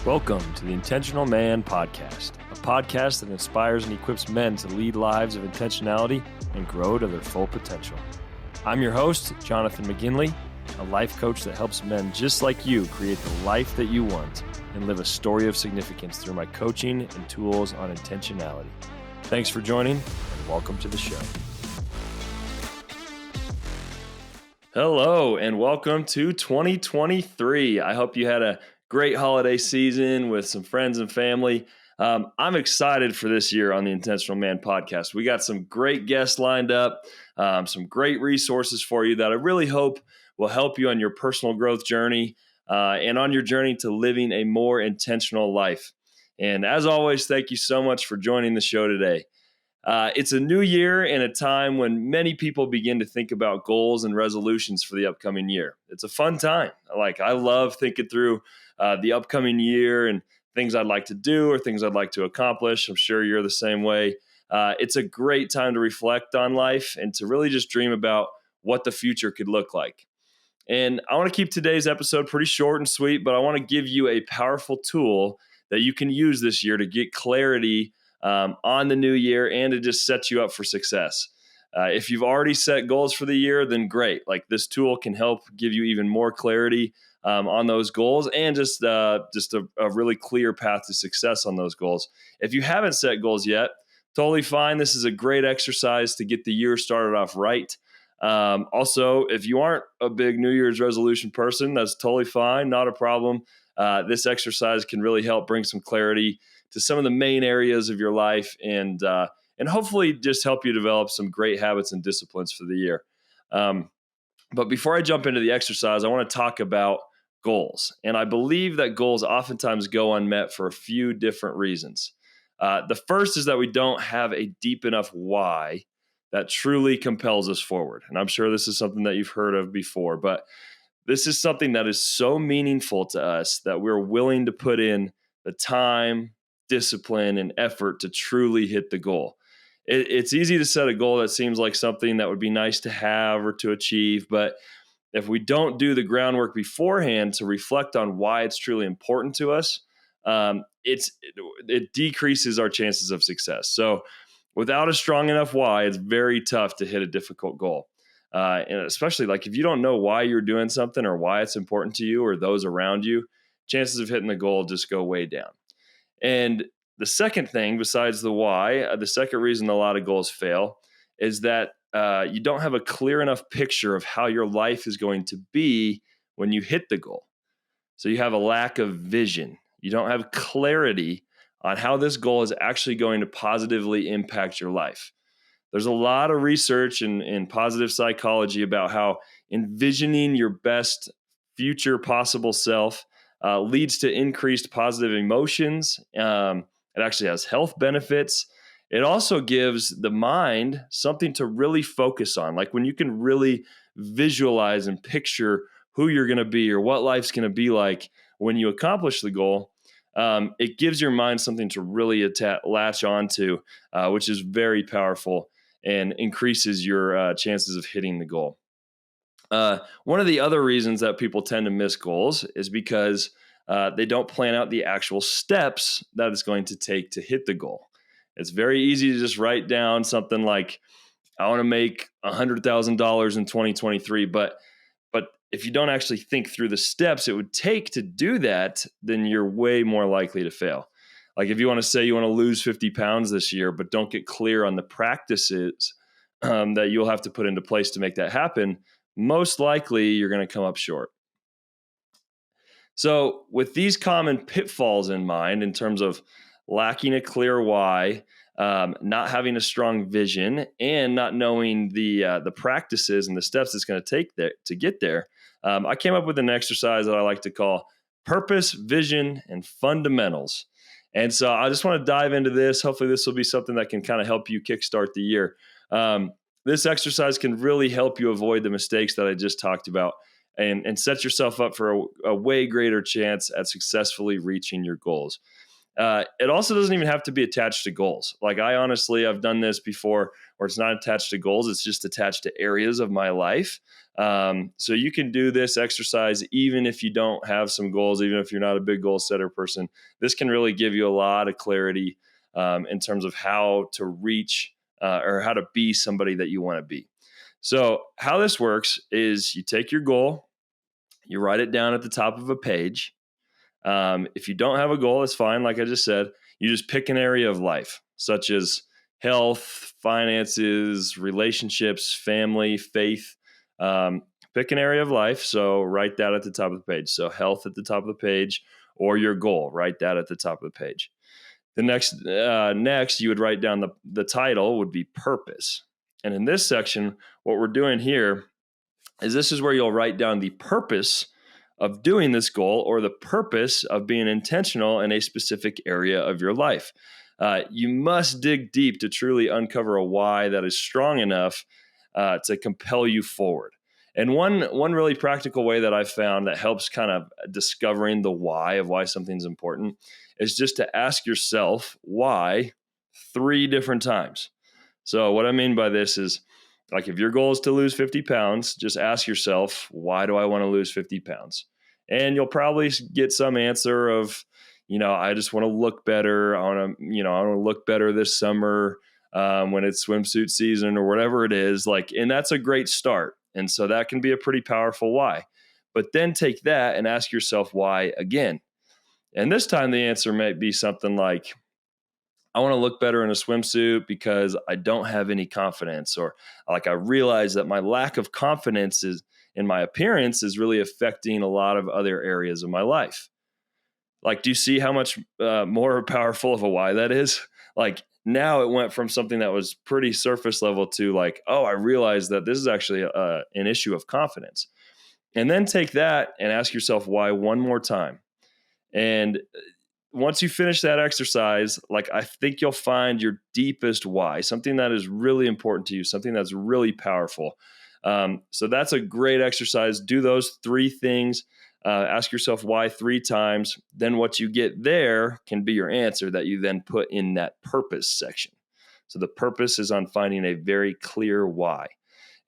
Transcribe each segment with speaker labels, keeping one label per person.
Speaker 1: Welcome to the Intentional Man Podcast, a podcast that inspires and equips men to lead lives of intentionality and grow to their full potential. I'm your host, Jonathan McGinley, a life coach that helps men just like you create the life that you want and live a story of significance through my coaching and tools on intentionality. Thanks for joining, and welcome to the show. Hello, and welcome to 2023. I hope you had a great holiday season with some friends and family. I'm excited for this year on the Intentional Man Podcast. We got some great guests lined up, some great resources for you that I really hope will help you on your personal growth journey and on your journey to living a more intentional life. And as always, thank you so much for joining the show today. It's a new year and a time when many people begin to think about goals and resolutions for the upcoming year. It's a fun time. I love thinking through the upcoming year and things I'd like to do or things I'd like to accomplish. I'm sure you're the same way. It's a great time to reflect on life and to really just dream about what the future could look like. And I want to keep today's episode pretty short and sweet, but I want to give you a powerful tool that you can use this year to get clarity on the new year and to just set you up for success. If you've already set goals for the year, then great. This tool can help give you even more clarity on those goals and just a really clear path to success on those goals. If you haven't set goals yet, totally fine. This is a great exercise to get the year started off right. Also, if you aren't a big New Year's resolution person, that's totally fine. Not a problem. This exercise can really help bring some clarity to some of the main areas of your life and hopefully just help you develop some great habits and disciplines for the year. But before I jump into the exercise, I want to talk about goals. And I believe that goals oftentimes go unmet for a few different reasons. The first is that we don't have a deep enough why that truly compels us forward. And I'm sure this is something that you've heard of before, but this is something that is so meaningful to us that we're willing to put in the time, discipline, and effort to truly hit the goal. It's easy to set a goal that seems like something that would be nice to have or to achieve, but if we don't do the groundwork beforehand to reflect on why it's truly important to us, it decreases our chances of success. So without a strong enough why, it's very tough to hit a difficult goal. And especially if you don't know why you're doing something or why it's important to you or those around you, chances of hitting the goal just go way down. And the second thing, besides the why, the second reason a lot of goals fail is that you don't have a clear enough picture of how your life is going to be when you hit the goal. So you have a lack of vision. You don't have clarity on how this goal is actually going to positively impact your life. There's a lot of research in positive psychology about how envisioning your best future possible self leads to increased positive emotions. It actually has health benefits. It also gives the mind something to really focus on. When you can really visualize and picture who you're going to be or what life's going to be like when you accomplish the goal, it gives your mind something to really latch onto, which is very powerful and increases your chances of hitting the goal. One of the other reasons that people tend to miss goals is because they don't plan out the actual steps that it's going to take to hit the goal. It's very easy to just write down something like, I want to make $100,000 in 2023. But if you don't actually think through the steps it would take to do that, then you're way more likely to fail. If you want to say you want to lose 50 pounds this year, but don't get clear on the practices that you'll have to put into place to make that happen, most likely you're going to come up short. So with these common pitfalls in mind, in terms of lacking a clear why, not having a strong vision, and not knowing the practices and the steps it's going to take to get there, I came up with an exercise that I like to call purpose, vision, and fundamentals. And so I just want to dive into this. Hopefully this will be something that can kind of help you kickstart the year. This exercise can really help you avoid the mistakes that I just talked about and set yourself up for a way greater chance at successfully reaching your goals. It also doesn't even have to be attached to goals. Like I've done this before where it's not attached to goals. It's just attached to areas of my life. So you can do this exercise even if you don't have some goals, even if you're not a big goal setter person. This can really give you a lot of clarity in terms of how to reach or how to be somebody that you want to be. So how this works is you take your goal, you write it down at the top of a page. If you don't have a goal, it's fine. Like I just said, you just pick an area of life, such as health, finances, relationships, family, faith. Pick an area of life. So write that at the top of the page. So health at the top of the page, or your goal, write that at the top of the page. The next you would write down the title would be purpose. And in this section, what we're doing here is this is where you'll write down the purpose of doing this goal or the purpose of being intentional in a specific area of your life. You must dig deep to truly uncover a why that is strong enough to compel you forward. And one really practical way that I've found that helps kind of discovering the why of why something's important is just to ask yourself why 3 different times. So what I mean by this is, like, if your goal is to lose 50 pounds, just ask yourself, why do I want to lose 50 pounds? And you'll probably get some answer of, I just want to look better. I want to look better this summer when it's swimsuit season or whatever it is. And that's a great start. And so that can be a pretty powerful why. But then take that and ask yourself why again. And this time the answer might be something like, I want to look better in a swimsuit because I don't have any confidence, or like I realize that my lack of confidence in my appearance is really affecting a lot of other areas of my life. Like, do you see how much more powerful of a why that is? Like, now it went from something that was pretty surface level to like, oh, I realize that this is actually an issue of confidence. And then take that and ask yourself why one more time. And once you finish that exercise, I think you'll find your deepest why, something that is really important to you, something that's really powerful. So that's a great exercise. Do those 3 things. Ask yourself why 3 times. Then what you get there can be your answer that you then put in that purpose section. So the purpose is on finding a very clear why.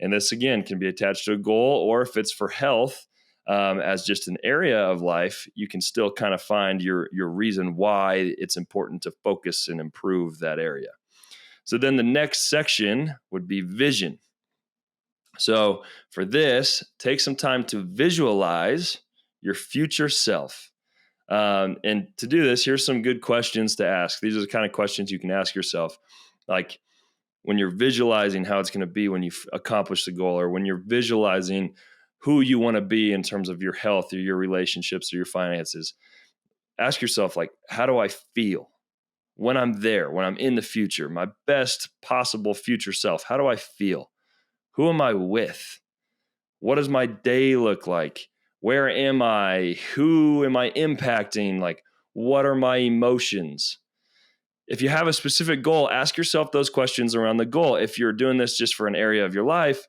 Speaker 1: And this, again, can be attached to a goal, or if it's for health, as just an area of life, you can still kind of find your reason why it's important to focus and improve that area. So then the next section would be vision. So for this, take some time to visualize your future self. And to do this, here's some good questions to ask. These are the kind of questions you can ask yourself. Like, when you're visualizing how it's going to be when you accomplish the goal, or when you're visualizing who you want to be in terms of your health or your relationships or your finances, ask yourself, how do I feel when I'm there, when I'm in the future, my best possible future self? How do I feel? Who am I with? What does my day look like? Where am I? Who am I impacting? What are my emotions? If you have a specific goal, ask yourself those questions around the goal. If you're doing this just for an area of your life,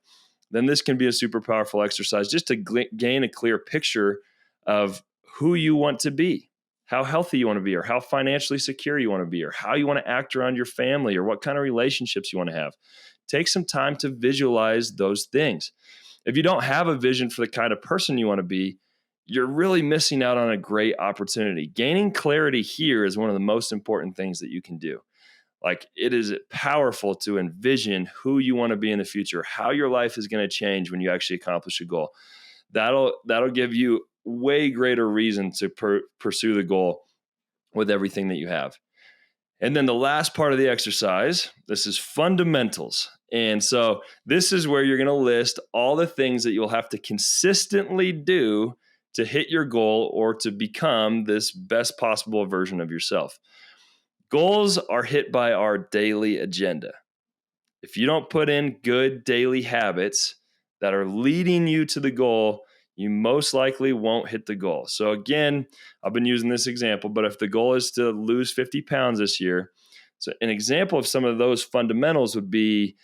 Speaker 1: then this can be a super powerful exercise just to gain a clear picture of who you want to be, how healthy you want to be, or how financially secure you want to be, or how you want to act around your family, or what kind of relationships you want to have. Take some time to visualize those things. If you don't have a vision for the kind of person you want to be, you're really missing out on a great opportunity. Gaining clarity here is one of the most important things that you can do. It is powerful to envision who you want to be in the future, how your life is going to change when you actually accomplish a goal. That'll give you way greater reason to pursue the goal with everything that you have. And then the last part of the exercise, this is fundamentals. And so this is where you're going to list all the things that you'll have to consistently do to hit your goal or to become this best possible version of yourself. Goals are hit by our daily agenda. If you don't put in good daily habits that are leading you to the goal, you most likely won't hit the goal. So again, I've been using this example, but if the goal is to lose 50 pounds this year, so an example of some of those fundamentals would be,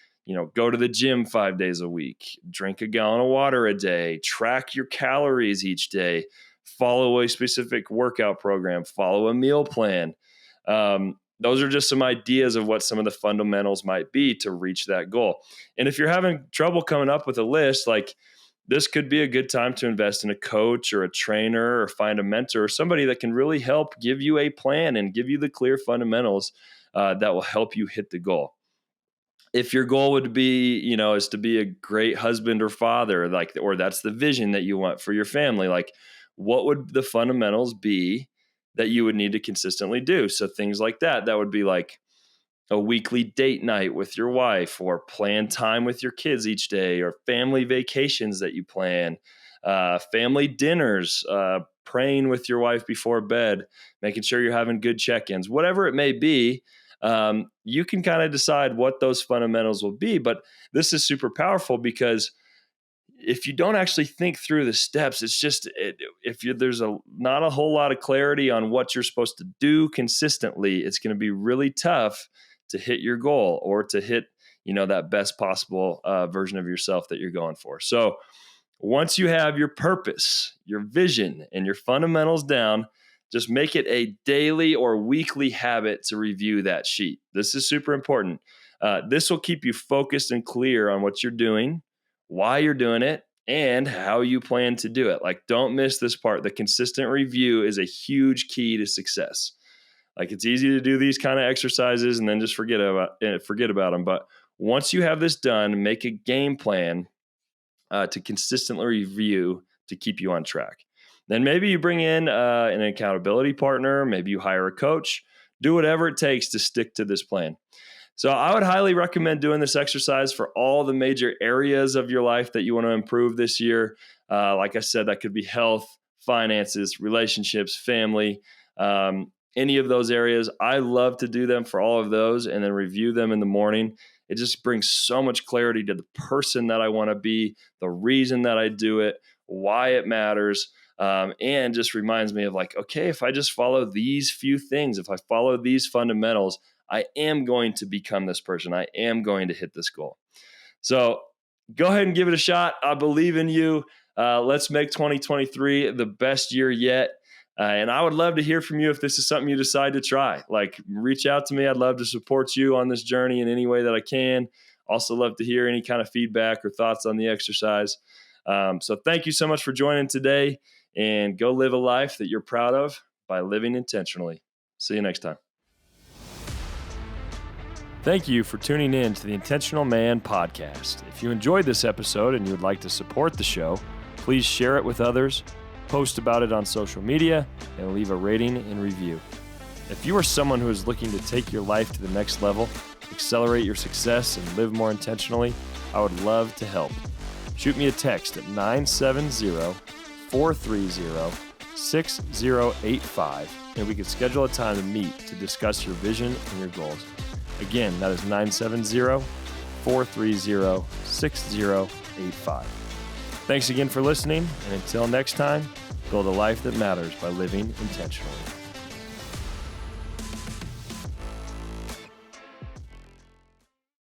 Speaker 1: go to the gym 5 days a week, drink a gallon of water a day, track your calories each day, follow a specific workout program, follow a meal plan. Those are just some ideas of what some of the fundamentals might be to reach that goal. And if you're having trouble coming up with a list, like this could be a good time to invest in a coach or a trainer or find a mentor or somebody that can really help give you a plan and give you the clear fundamentals that will help you hit the goal. If your goal would be, is to be a great husband or father, or that's the vision that you want for your family, like what would the fundamentals be that you would need to consistently do? So things like that would be like a weekly date night with your wife, or plan time with your kids each day, or family vacations that you plan, family dinners, praying with your wife before bed, making sure you're having good check-ins, whatever it may be. You can kind of decide what those fundamentals will be, but this is super powerful because if you don't actually think through the steps, it's just there's not a whole lot of clarity on what you're supposed to do consistently, it's going to be really tough to hit your goal or to hit that best possible version of yourself that you're going for. So once you have your purpose, your vision, and your fundamentals down, just make it a daily or weekly habit to review that sheet. This is super important. This will keep you focused and clear on what you're doing, why you're doing it, and how you plan to do it. Like, don't miss this part. The consistent review is a huge key to success. Like, it's easy to do these kind of exercises and then just forget about them. But once you have this done, make a game plan to consistently review to keep you on track. Then maybe you bring in an accountability partner. Maybe you hire a coach. Do whatever it takes to stick to this plan. So I would highly recommend doing this exercise for all the major areas of your life that you want to improve this year. Like I said, that could be health, finances, relationships, family, any of those areas. I love to do them for all of those and then review them in the morning. It just brings so much clarity to the person that I want to be, the reason that I do it, why it matters. And just reminds me of like, okay, if I just follow these few things, if I follow these fundamentals, I am going to become this person. I am going to hit this goal. So go ahead and give it a shot. I believe in you. Let's make 2023 the best year yet. And I would love to hear from you if this is something you decide to try. Like, reach out to me. I'd love to support you on this journey in any way that I can. Also love to hear any kind of feedback or thoughts on the exercise. So thank you so much for joining today, and go live a life that you're proud of by living intentionally. See you next time. Thank you for tuning in to the Intentional Man podcast. If you enjoyed this episode and you would like to support the show, please share it with others, post about it on social media, and leave a rating and review. If you are someone who is looking to take your life to the next level, accelerate your success, and live more intentionally, I would love to help. Shoot me a text at 970-430-6085, and we can schedule a time to meet to discuss your vision and your goals. Again, that is 970-430-6085. Thanks again for listening, and until next time, build a life that matters by living intentionally.